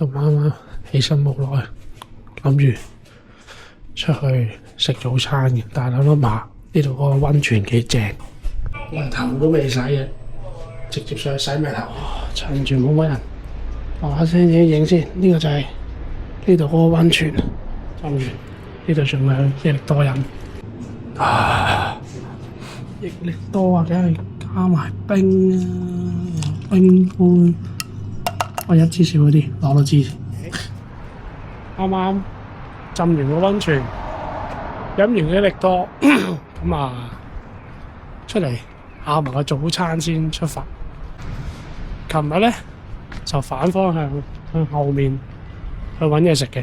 咁啱啱起身冇耐，諗住出去食早餐嘅，但係諗下呢度嗰個溫泉幾正，連頭都未洗嘅，直接上去洗埋頭，趁住冇乜人，話聲影影先。呢個就係呢度嗰個溫泉，浸完呢度仲有益力多飲。益力多啊，梗係加埋冰啊，冰杯。我飲支少嗰啲，攞多支。啱啱浸完個溫泉，飲完益力多，咁啊出嚟咬埋個早餐先出發。琴日咧就反方向向後面去揾嘢食嘅，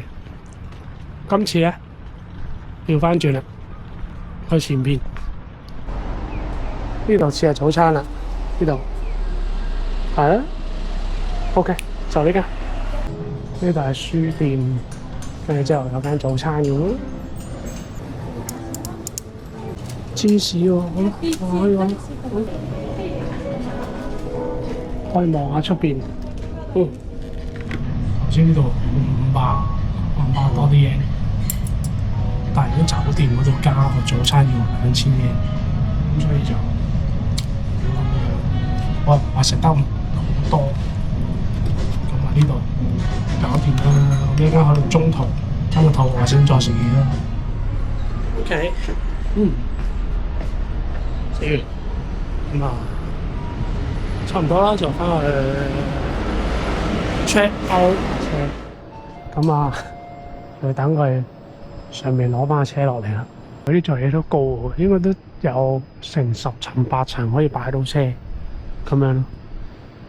今次咧調翻轉啦，去前邊。呢度似係早餐啦，呢度係啊 ，OK。就呢間，呢度係書店，跟住之後有間早餐嘅喎，芝士喎，好，可以望下出邊。頭先呢度500多啲嘢，但係如果酒店嗰度加個早餐要2000嘢，咁所以就我唔話食得好多。呢度搞掂啦，我依家喺度中途等個肚餓先再食嘢啦。OK，食完咁啊，差唔多啦，就翻去 check out 車。咁啊，就等佢上面攞翻個車落嚟啦。佢啲座嘢都高喎，應該都有成10層8層可以擺到車咁樣咯，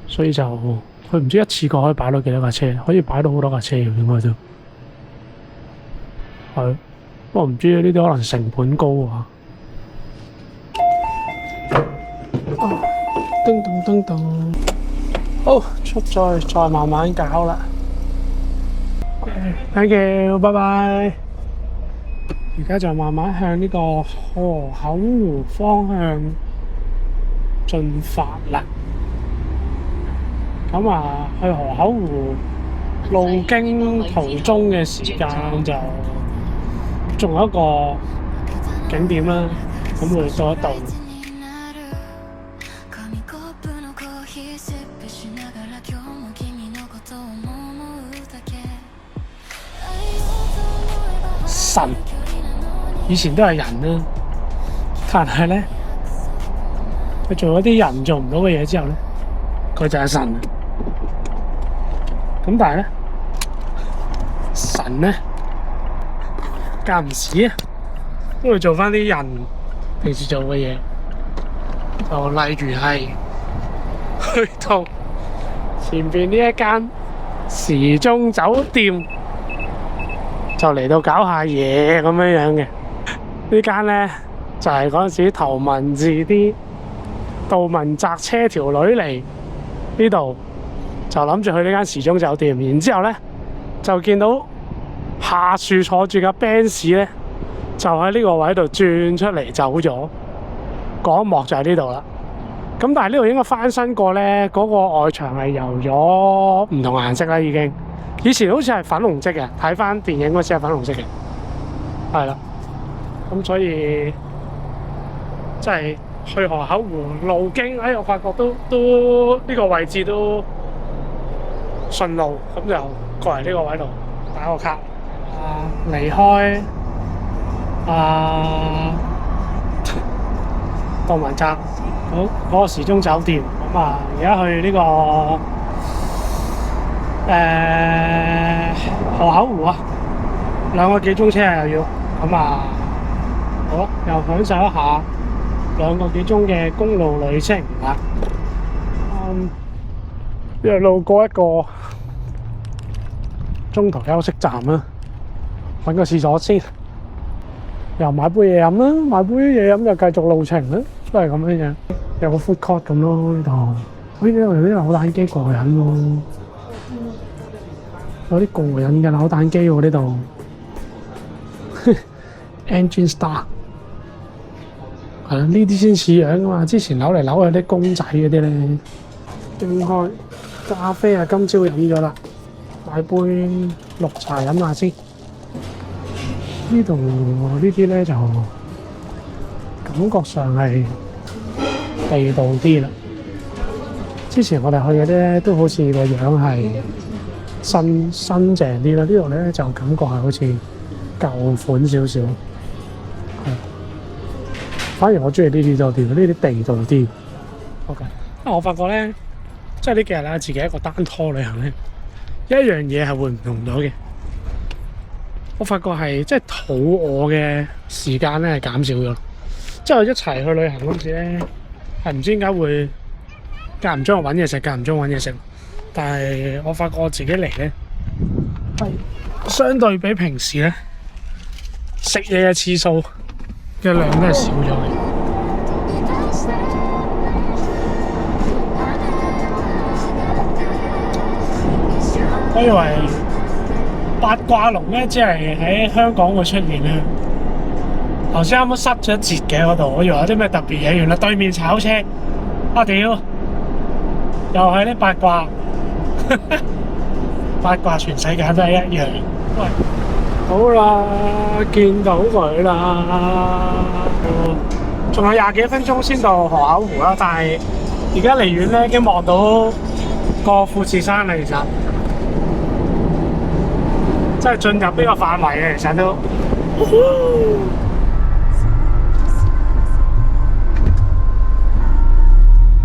所以就。佢唔知一次過可以擺到幾多架車，可以擺到好多架車嘅應該都係，不過唔知呢啲可能成本高啊。叮咚叮咚，好出再慢慢搞啦。Thank you， 拜拜。而家就慢慢向呢個河口湖方向進發啦。咁啊，去河口湖路經途中嘅時間就仲有一個景點啦，咁會到一度。神以前都係人啦，但係咧，佢做咗啲人做唔到嘅嘢之後咧，佢就係神。咁但係咧，神咧間唔時啊，都會做翻啲人平時做嘅嘢，就例如係去到前邊呢一間時鐘酒店，就嚟到搞下嘢咁樣樣嘅。呢間咧就係嗰陣時頭文字 D 杜汶澤車條女嚟呢度。就諗住去呢間時鐘酒店，然之後咧就見到下樹坐住架 Benz 咧，就喺呢個位度轉出嚟走咗，嗰一幕就喺呢度啦。咁但係呢度應該翻新過咧，嗰個外牆係油咗唔同顏色啦已經。以前好似係粉紅色嘅，睇翻電影嗰時係粉紅色嘅，係啦。咁所以即係去河口湖路經，我發覺都呢個位置都順路，咁就過嚟呢個位度打個卡。離開杜汶澤嗰個時鐘酒店，咁啊而家去呢個河口湖啊，2個幾鐘車啊又要，咁啊好啦，又享受一下2個幾鐘嘅公路旅程啊。又路過一個中途休息站啦，揾個廁所先，又買杯嘢飲啦，買杯嘢飲就繼續路程啦，都係咁樣樣。有個 food court 咁咯呢度，呢度有啲扭蛋機過癮喎，有啲過癮嘅扭蛋機喎呢度。Engine Star 係啦，呢啲先似樣噶嘛，之前扭嚟扭去啲公仔嗰啲咧。應該咖啡啊，今朝飲咗啦。買杯綠茶飲下先。呢度呢啲咧就感覺上係地道啲啦。之前我哋去嘅咧都好似個樣係新淨啲啦，呢度咧就感覺係好似舊款少少。係，反而我中意呢啲多啲，呢啲地道啲。OK， 我發覺咧，即係呢幾日咧，自己一個單拖旅行咧，一樣嘢係會唔同咗嘅。我發覺係即係肚餓嘅時間咧係減少咗。即係我一齊去旅行嗰陣時咧，係唔知點解會間唔中揾嘢食，間唔中揾嘢食。但係我發覺我自己嚟咧，係相對比平時咧食嘢嘅次數嘅量都係少咗嘅。我以為八卦龍咧，只係喺香港會出現咧。頭先啱啱塞咗一截嘅嗰度，我以為有啲咩特別嘢，原來對面炒車。啊屌！又係啲八卦，八卦全世界都係一樣。喂，好啦，見到佢啦。仲有20幾分鐘先到河口湖啦，但係而家離遠咧已經望到個富士山啦，其實。即係進入呢個範圍嘅，其實都。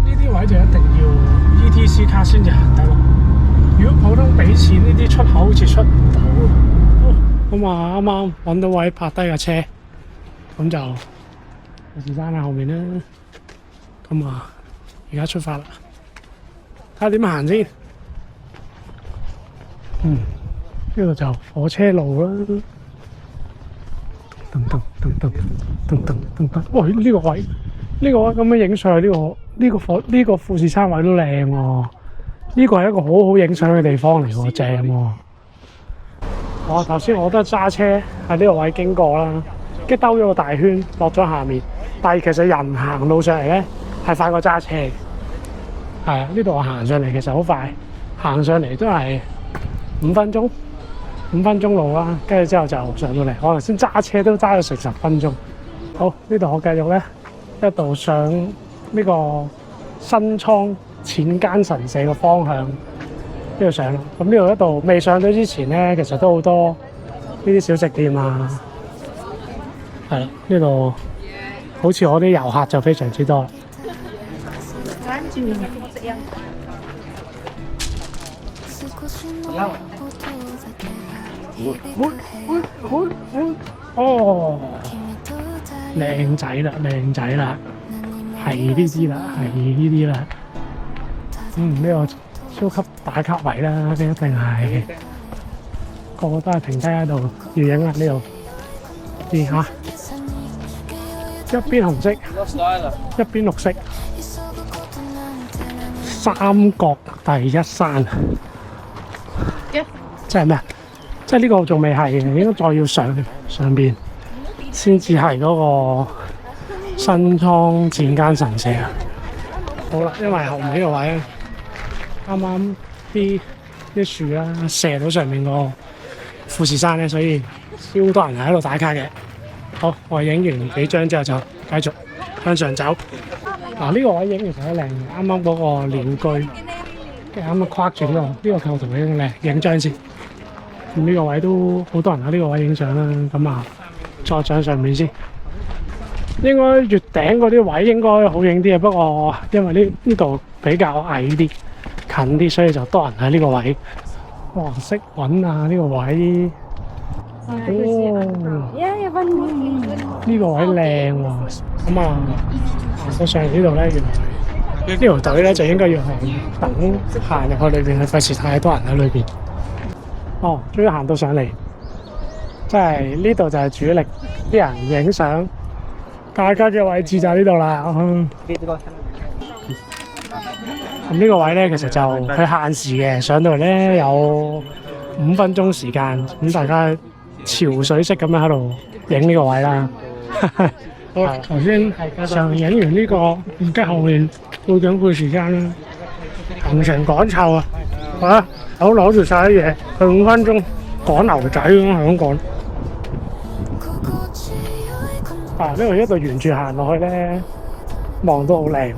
呢啲位就一定要 ETC 卡先至行得咯。如果普通俾錢，呢啲出口好似出唔到。咁啊，啱啱揾到位泊低架車，咁就富士山喺後面啦。咁啊，而家出發啦，睇下點行先。呢度就火車路啦，喂，呢個位咁樣影上去，呢個富士山位都靚喎。呢個係一個好好影相嘅地方嚟喎，正喎。頭先我都揸車喺呢個位經過啦，跟住兜咗個大圈落咗下面，但係其實人行路上嚟咧係快過揸車嘅。係啊，呢度我行上嚟其實好快，行上嚟都係5分鐘路啦，跟住之後就上到嚟。我頭先揸車都揸咗成10分鐘。好，呢度我繼續咧一度上呢個新倉淺間神社嘅方向呢度上啦。咁呢度一度未上到之前咧，其實都好多呢啲小食店啊。係啦，呢度好似我啲遊客就非常之多啦。哦，靚仔啦，係呢啲啦。呢個超級打卡位啦，呢一定係個個都係停低喺度要影啊！呢度見下，一邊紅色，一邊綠色，三角第一山，即係咩啊？即係呢個仲未係嘅，應該再要上邊先至係嗰個新倉淺間神社啊！好啦，因為後面呢個位啱啱啲樹啦射到上面個富士山咧，所以超多人喺度打卡嘅。好，我影完幾張之後就繼續向上走。呢個位影其實好靚嘅，啱啱嗰個鳥居，跟住啱啱跨住呢個構圖影靚，影張先。咁呢個位都好多人喺呢個位影相啦，咁啊再上面先。應該月頂嗰啲位應該好影啲嘅，不過因為呢度比較矮啲、近啲，所以就多人喺呢個位。哇，識揾啊呢個位。呢個位靚喎。咁啊，行到上嚟呢度咧，原來呢條隊咧就應該要係等行入去裏邊，費事太多人喺裏邊。終於行到上嚟，即係呢度就係主力，啲人影相大家嘅位置就喺呢度啦。咁呢個位咧，其實就佢限時嘅，上到嚟咧有5分鐘時間，咁大家潮水式咁樣喺度影呢個位啦。好，頭先上影完呢個，而家後面到緊富士山啦，行程趕湊啊！啊，好攞住晒啲嘢，佢5分鐘趕牛仔咁樣講。啊，呢度一路沿住行落去咧，望都好靚。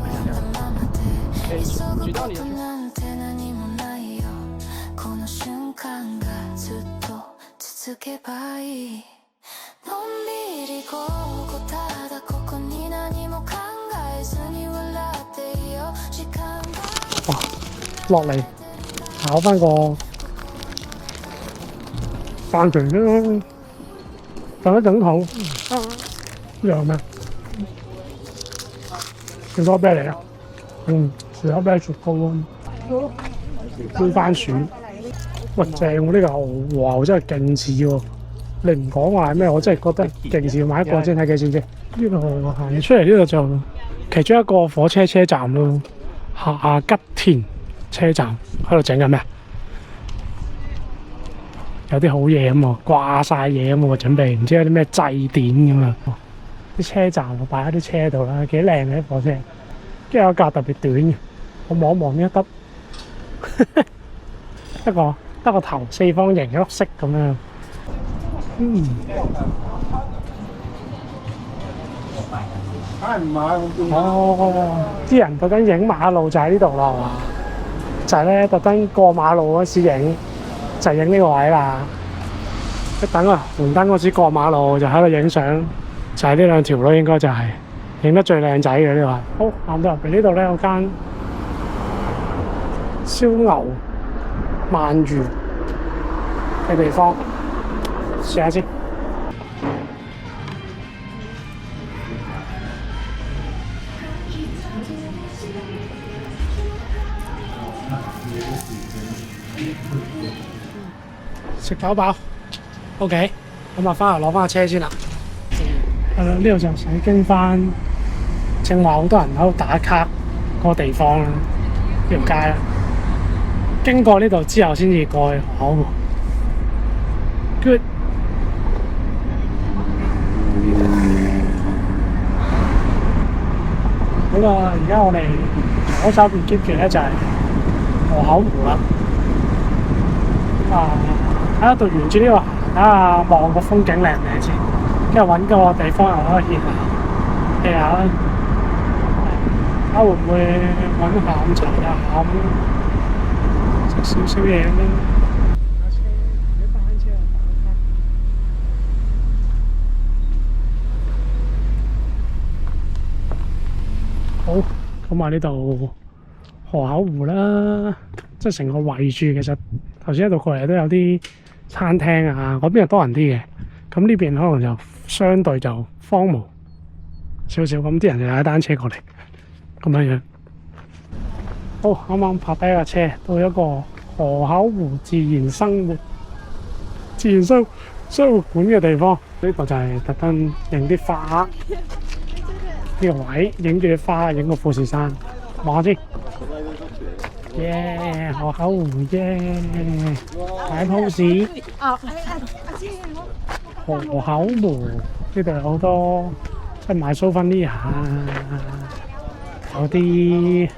哇！落嚟考翻個飯團啦，等一等肚。呢度咩？士多啤梨啊？士多啤梨雪糕咯，杯番薯。喂，正喎！呢個牛真係勁似喎。你唔講話係咩？我真係覺得勁似。買一個先睇幾錢啫。呢度行出嚟呢度就其中一個火車車站咯，下吉田車站喺度整緊咩？有啲好嘢咁喎，掛晒嘢咁喎，準備唔知有啲咩祭典咁啊！啲車站擺喺啲車度啦，幾靚嘅啲火車，跟住有架特別短嘅，我望一望呢一得得個頭四方形一粒色咁樣。啲人特登影馬路就喺呢度啦，係嘛？就係咧特登過馬路嗰時影，就影呢個位啦。一等啊紅燈嗰時過馬路就喺度影相，就係呢兩條咯，應該就係影得最靚仔嘅呢個。好，行到入邊呢度咧有間燒牛鰻魚嘅地方，試下先。食飽飽 ，OK， 咁啊翻嚟攞翻個車先啦。係啦，呢度就使經翻，正話好多人喺度打卡嗰個地方啦，呢條街啦。經過呢度之後先至過去河口湖。Good。好啦，而家我哋左手邊接住咧就係河口湖啦。喺度沿住呢個行，睇下望個風景靚唔靚先，跟住揾個地方又可以歇下啦。睇下會唔會揾下午茶啊，食少少嘢啦。好，咁啊呢度河口湖啦，即係成個圍住，其實頭先一度過嚟都有啲餐廳啊，嗰邊又多人啲嘅，咁呢邊可能就相對就荒蕪少少，咁啲人就踩單車過嚟咁樣樣。好，啱啱泊低架車到一個河口湖自然生活館嘅地方，呢個就係特登影啲花，呢個位影住啲花，影個富士山，望下先。耶！河口湖耶！擺 pose。河口湖呢度有好多即係賣souvenir啊，有啲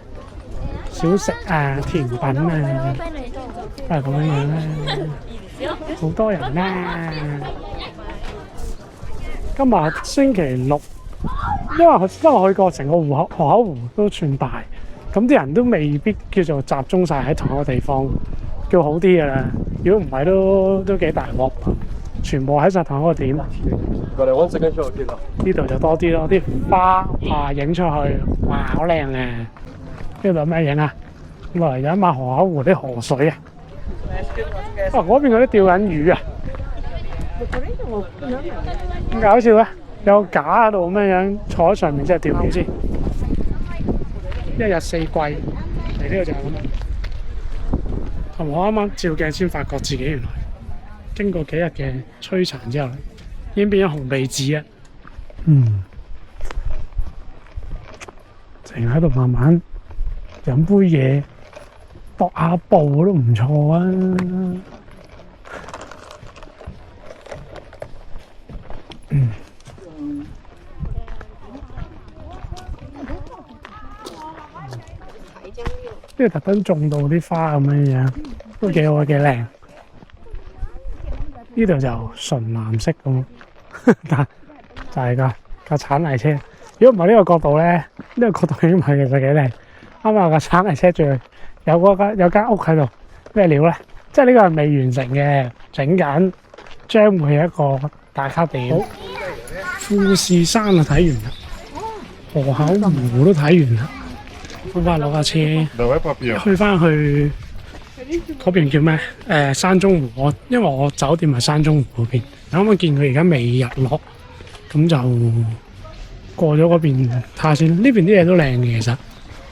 小食啊、甜品啊，都係咁樣樣啦。好多人啦！今日星期六，因為我去過成個河口湖都算大。咁啲人都未必叫做集中晒喺同一個地方，叫好啲嘅啦。如果唔係都幾大鑊，全部喺晒同一個點。呢度就多啲咯，啲花影出去，哇好靚嘅。呢度有咩影啊？落嚟有一晚河口湖啲河水啊！嗰邊嗰啲釣緊魚啊！咁搞笑啊！有個架喺度咁樣坐喺上面，即係釣魚先。一日四季嚟呢度就係咁樣，同我啱啱照鏡先發覺自己原來經過幾日嘅摧殘之後，已經變咗紅鼻子啊！淨喺度慢慢飲杯嘢，踱下步都唔錯啊！呢度特登種到啲花咁樣樣。都幾好啊，幾靚。呢度就純藍色咁，但就係架鏟泥車。如果唔係呢個角度咧，呢個角度已經唔係其實幾靚。啱啱架鏟泥車仲有間屋喺度，咩料咧？即係呢個係未完成嘅，整緊，將會係一個打卡點。好，富士山啊睇完啦，河口湖都睇完啦，翻返攞架車，去翻去嗰邊叫咩？山中湖。因為我酒店係山中湖嗰邊，啱啱見佢而家未日落，咁就過咗嗰邊睇下先。呢邊啲嘢都靚嘅，其實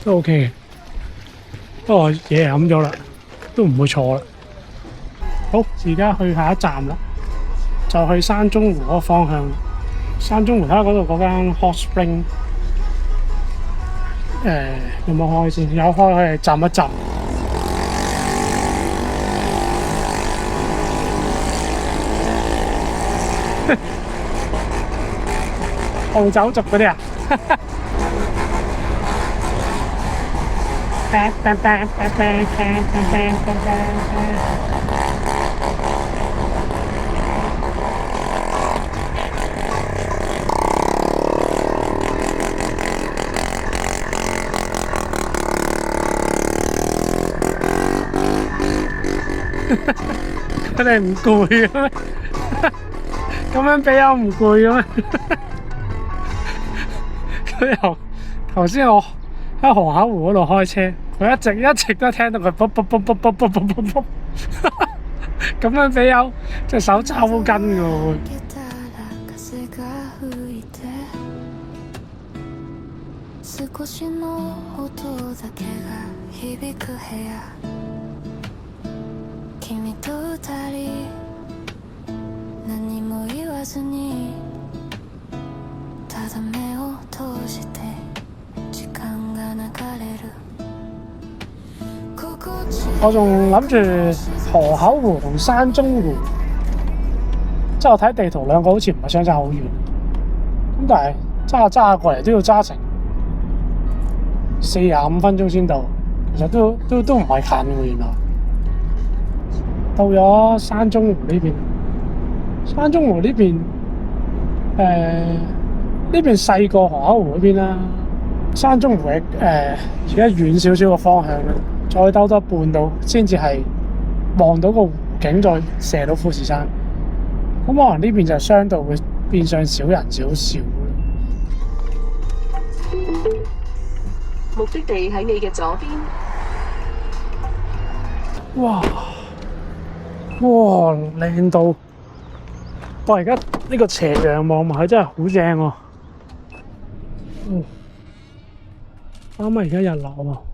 都 OK 嘅。不過嘢飲咗啦，都唔會錯啦。好，而家去下一站啦，就去山中湖嗰個方向。山中湖睇下嗰度嗰間 hot spring， 有冇開先？有開，可以浸一浸。紅酒族嗰啲啊！佢哋唔攰嘅咩？咁樣比較唔攰嘅咩？佢由頭先我喺河口湖嗰度開車，我一直都聽到佢卜卜卜卜卜卜卜卜卜，咁樣比較隻手抽筋嘅喎。我仲諗住河口湖同山中湖，即係我睇地圖兩個好似唔係相差好遠，咁但係揸下過嚟都要揸成45分鐘先到，其實都唔係近喎。原來到咗山中湖呢邊，山中湖呢邊呢邊細過河口湖嗰邊啦。山中湖而家遠少少個方向啦，再兜多半度先至係望到個湖景，再射到富士山。咁可能呢邊就相對會變相少人少少。目的地喺你嘅左邊。哇！靚到！而家呢個斜陽望埋去真係好正喎。啱啱而家日落喎，好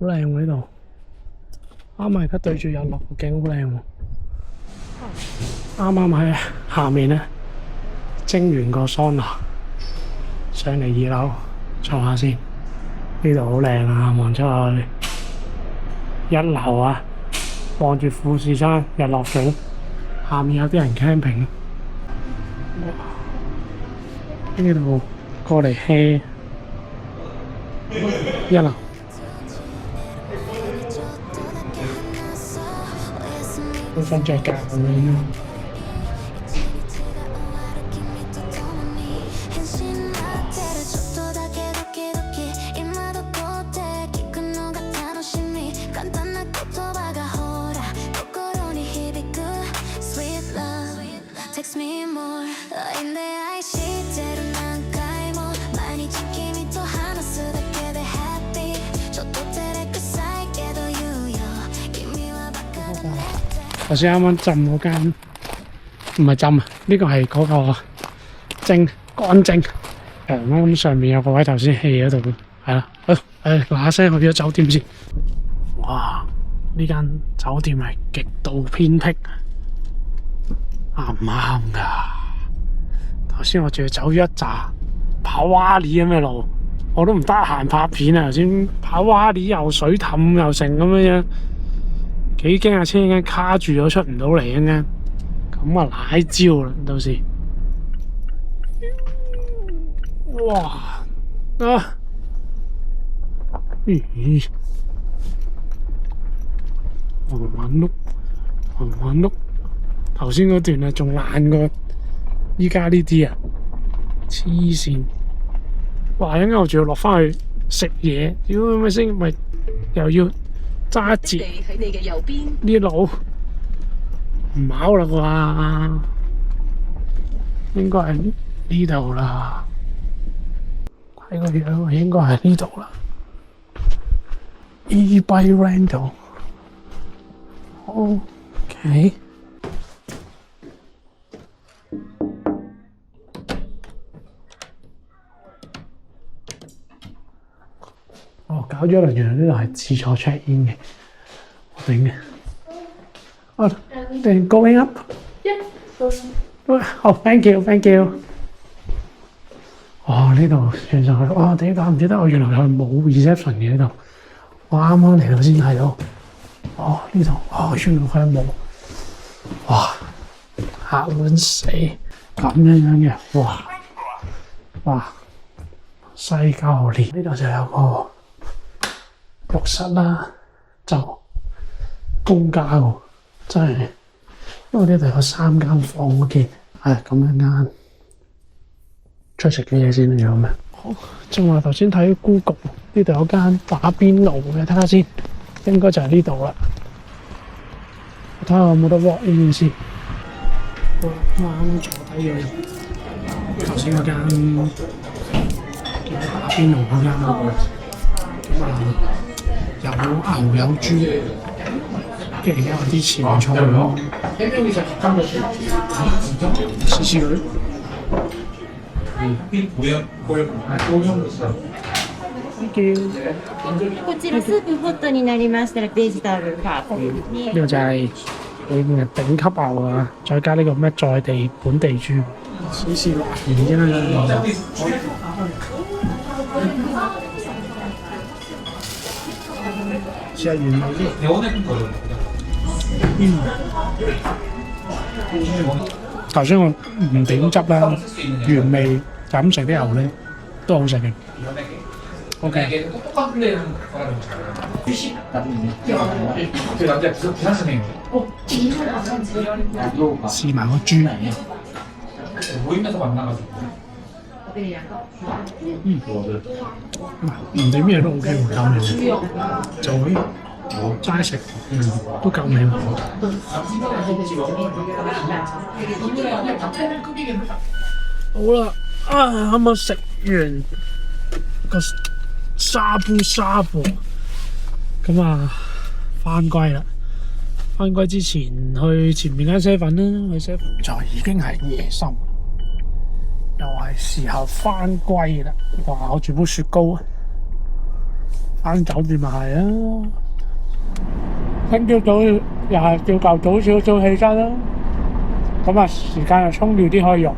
靚喎呢度。啱啱而家對住日落個景好靚喎。啱啱喺下面咧蒸完個桑拿，上嚟2樓坐下先。呢度好靚啊，望出去1樓啊，望住富士山日落景。下面有啲人 camping。呢度過嚟 hea。1樓。好想着夾咁樣。頭先啱啱浸嗰間，唔係浸啊，呢個係嗰個蒸乾蒸。咁上面有個位頭先氣嗰度，係啦。好，嗱聲去咗酒店先。哇！呢間酒店係極度偏僻，啱唔啱㗎？頭先我仲要走咗一紮跑蛙哩咁嘅路，我都唔得閒拍片啊！頭先跑蛙哩又水氹又成咁樣樣。幾驚架車一間卡住咗出唔到嚟一間，咁啊奶招啦到時。哇！慢慢碌，慢慢碌。頭先嗰段啊，仲爛過依家呢啲啊！黐線！哇！一陣間我仲要落翻去食嘢，屌咪先，咪又要揸一節地喺你嘅右邊，呢路唔飽啦啩？應該係呢度啦。睇個樣應該係呢度啦。eBay Rental。OK。哦，搞咗一輪，原來呢度係自助 check in 嘅，我頂嘅。哦，then going up。哦，thank you。哦，呢度算上去，哇！點解唔記得我原來係冇 reception 嘅呢度？我啱啱嚟到先睇到。哦，呢度，哦，原來佢係冇。哇！嚇撚死！咁樣嘅，哇！西教練呢度就有個浴室啦，就公家喎，真係，因為呢度有3間房我見，係咁樣間，出去食啲嘢先，有咩？好，正話頭先睇 Google 呢度有間打邊爐嘅，睇下先，應該就係呢度啦。我睇下有冇得 walk in先。我啱坐低咗頭先嗰間打邊爐嗰間啦。咁啊，有牛有豬，跟住而家有啲前菜咯。試試佢。こちらスープホットになりましたらベジタブルカート呢個就係裏面嘅頂級牛啊，再加呢個咩在地本地豬，試試落鹽啫啦。試下原味先。頭先我唔點汁啦，原味就咁食啲牛咧都好食嘅。OK。試埋個豬。唔點咩都 OK 喎，夠味。就咁齋食，都夠味喎。好啦，啱啱食完個沙煲，咁啊返歸啦。返歸之前去前面間7-11啦，去7-11就已經係夜深，又係時候返歸啦。哇！我住杯雪糕，返酒店咪係啊。聽朝早又係叫夠早少少起身啦。咁啊，時間又沖尿啲可以用。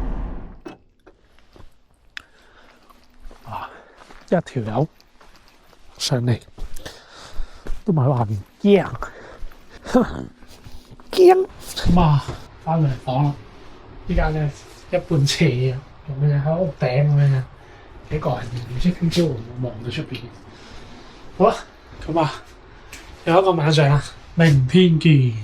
一條友上嚟都唔係話唔驚，驚咁啊！翻嚟房啦，依家咧一半斜啊，咁樣喺屋頂咁樣，幾個人唔知聽朝會唔會望到出邊。好啦，咁啊，又一個晚上啦，明天見。